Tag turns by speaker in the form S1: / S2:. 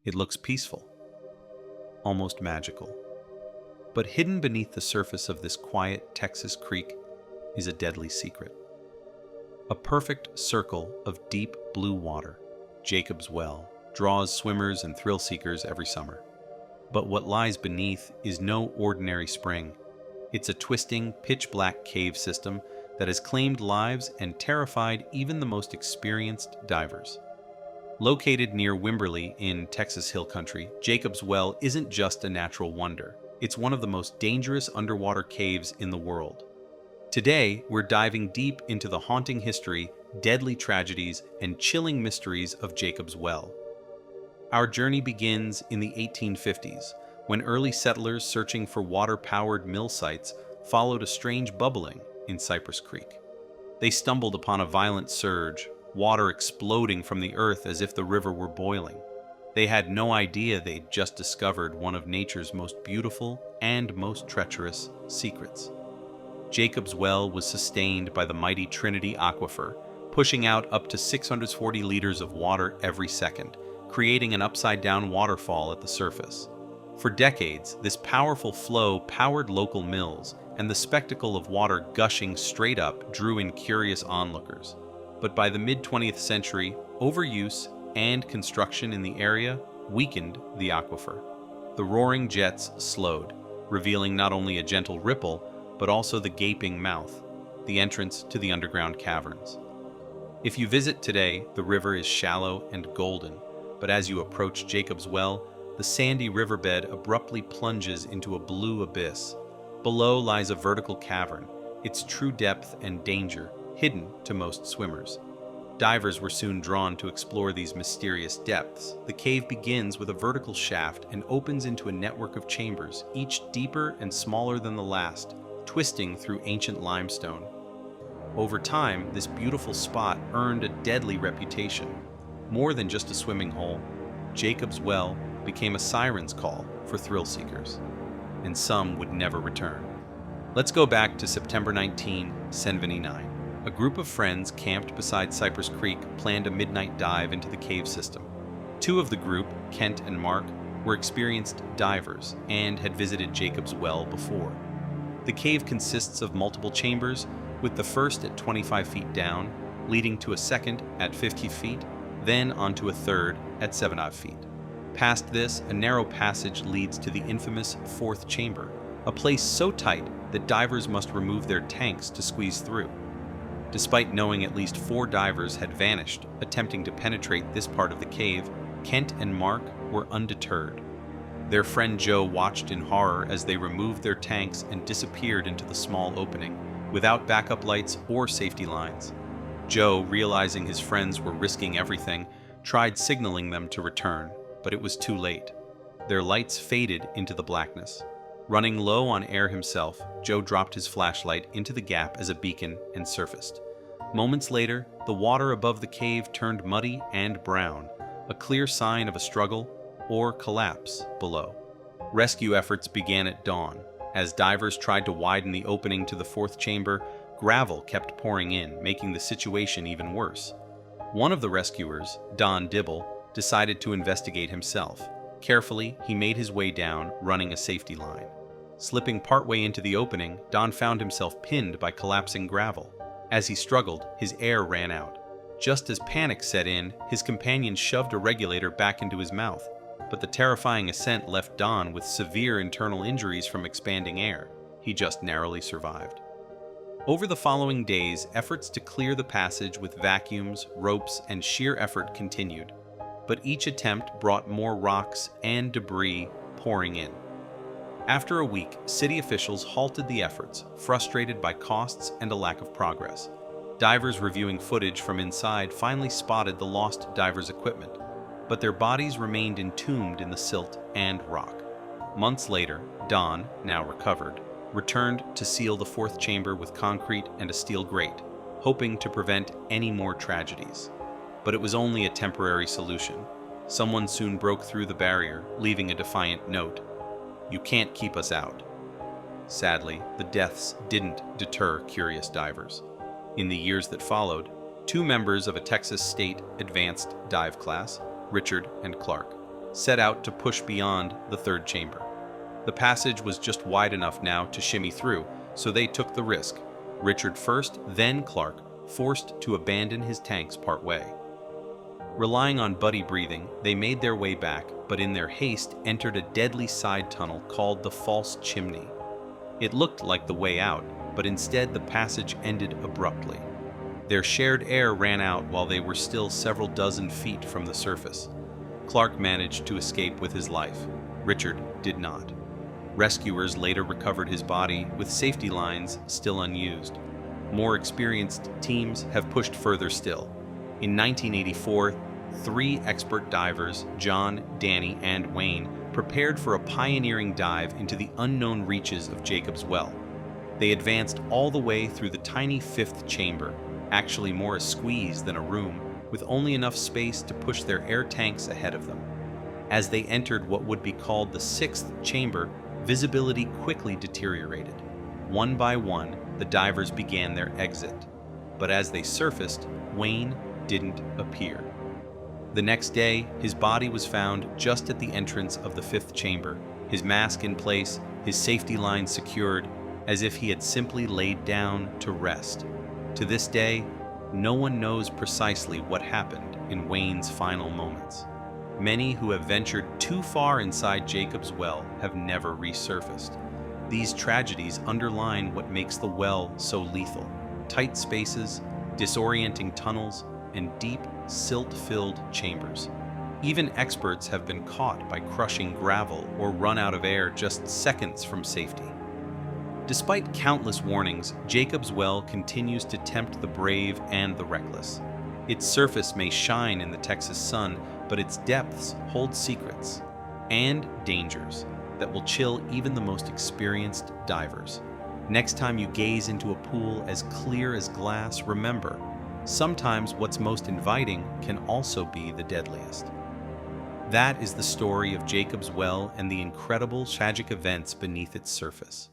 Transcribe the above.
S1: It looks peaceful, almost magical. But hidden beneath the surface of this quiet Texas creek is a deadly secret. A perfect circle of deep blue water, Jacob's Well, draws swimmers and thrill seekers every summer. But what lies beneath is no ordinary spring. It's a twisting, pitch-black cave system that has claimed lives and terrified even the most experienced divers. Located near Wimberley in Texas Hill Country, Jacob's Well isn't just a natural wonder. It's one of the most dangerous underwater caves in the world. Today, we're diving deep into the haunting history, deadly tragedies, and chilling mysteries of Jacob's Well. Our journey begins in the 1850s, when early settlers searching for water-powered mill sites followed a strange bubbling in Cypress Creek. They stumbled upon a violent surge, water exploding from the earth as if the river were boiling. They had no idea they'd just discovered one of nature's most beautiful and most treacherous secrets. Jacob's Well was sustained by the mighty Trinity Aquifer, pushing out up to 640 liters of water every second, creating an upside-down waterfall at the surface. For decades, this powerful flow powered local mills, and the spectacle of water gushing straight up drew in curious onlookers. But by the mid-20th century, overuse and construction in the area weakened the aquifer. The roaring jets slowed, revealing not only a gentle ripple, but also the gaping mouth, the entrance to the underground caverns. If you visit today, the river is shallow and golden, but as you approach Jacob's Well, the sandy riverbed abruptly plunges into a blue abyss. Below lies a vertical cavern, its true depth and danger hidden to most swimmers. Divers were soon drawn to explore these mysterious depths. The cave begins with a vertical shaft and opens into a network of chambers, each deeper and smaller than the last, twisting through ancient limestone. Over time, this beautiful spot earned a deadly reputation. More than just a swimming hole, Jacob's Well became a siren's call for thrill seekers, and some would never return. Let's go back to September 1979. A group of friends camped beside Cypress Creek planned a midnight dive into the cave system. Two of the group, Kent and Mark, were experienced divers and had visited Jacob's Well before. The cave consists of multiple chambers, with the first at 25 feet down, leading to a second at 50 feet, then onto a third at 7 feet. Past this, a narrow passage leads to the infamous fourth chamber, a place so tight that divers must remove their tanks to squeeze through. Despite knowing at least 4 divers had vanished attempting to penetrate this part of the cave, Kent and Mark were undeterred. Their friend Joe watched in horror as they removed their tanks and disappeared into the small opening, without backup lights or safety lines. Joe, realizing his friends were risking everything, tried signaling them to return, but it was too late. Their lights faded into the blackness. Running low on air himself, Joe dropped his flashlight into the gap as a beacon and surfaced. Moments later, the water above the cave turned muddy and brown, a clear sign of a struggle or collapse below. Rescue efforts began at dawn. As divers tried to widen the opening to the fourth chamber, gravel kept pouring in, making the situation even worse. One of the rescuers, Don Dibble, decided to investigate himself. Carefully, he made his way down, running a safety line. Slipping partway into the opening, Don found himself pinned by collapsing gravel. As he struggled, his air ran out. Just as panic set in, his companion shoved a regulator back into his mouth, but the terrifying ascent left Don with severe internal injuries from expanding air. He just narrowly survived. Over the following days, efforts to clear the passage with vacuums, ropes, and sheer effort continued, but each attempt brought more rocks and debris pouring in. After a week, city officials halted the efforts, frustrated by costs and a lack of progress. Divers reviewing footage from inside finally spotted the lost divers' equipment, but their bodies remained entombed in the silt and rock. Months later, Don, now recovered, returned to seal the fourth chamber with concrete and a steel grate, hoping to prevent any more tragedies. But it was only a temporary solution. Someone soon broke through the barrier, leaving a defiant note: "You can't keep us out." Sadly, the deaths didn't deter curious divers. In the years that followed, 2 members of a Texas State advanced dive class, Richard and Clark, set out to push beyond the third chamber. The passage was just wide enough now to shimmy through, so they took the risk. Richard first, then Clark, forced to abandon his tanks partway. Relying on buddy breathing, they made their way back, but in their haste entered a deadly side tunnel called the False Chimney. It looked like the way out, but instead the passage ended abruptly. Their shared air ran out while they were still several dozen feet from the surface. Clark managed to escape with his life. Richard did not. Rescuers later recovered his body with safety lines still unused. More experienced teams have pushed further still. In 1984, 3 expert divers, John, Danny, and Wayne, prepared for a pioneering dive into the unknown reaches of Jacob's Well. They advanced all the way through the tiny 5th chamber, actually more a squeeze than a room, with only enough space to push their air tanks ahead of them. As they entered what would be called the 6th chamber, visibility quickly deteriorated. One by one, the divers began their exit. But as they surfaced, Wayne didn't appear. The next day, his body was found just at the entrance of the 5th chamber, his mask in place, his safety lines secured, as if he had simply laid down to rest. To this day, no one knows precisely what happened in Wayne's final moments. Many who have ventured too far inside Jacob's Well have never resurfaced. These tragedies underline what makes the well so lethal: tight spaces, disorienting tunnels, and deep, silt-filled chambers. Even experts have been caught by crushing gravel or run out of air just seconds from safety. Despite countless warnings, Jacob's Well continues to tempt the brave and the reckless. Its surface may shine in the Texas sun, but its depths hold secrets and dangers that will chill even the most experienced divers. Next time you gaze into a pool as clear as glass, remember, sometimes what's most inviting can also be the deadliest. That is the story of Jacob's Well and the incredible tragic events beneath its surface.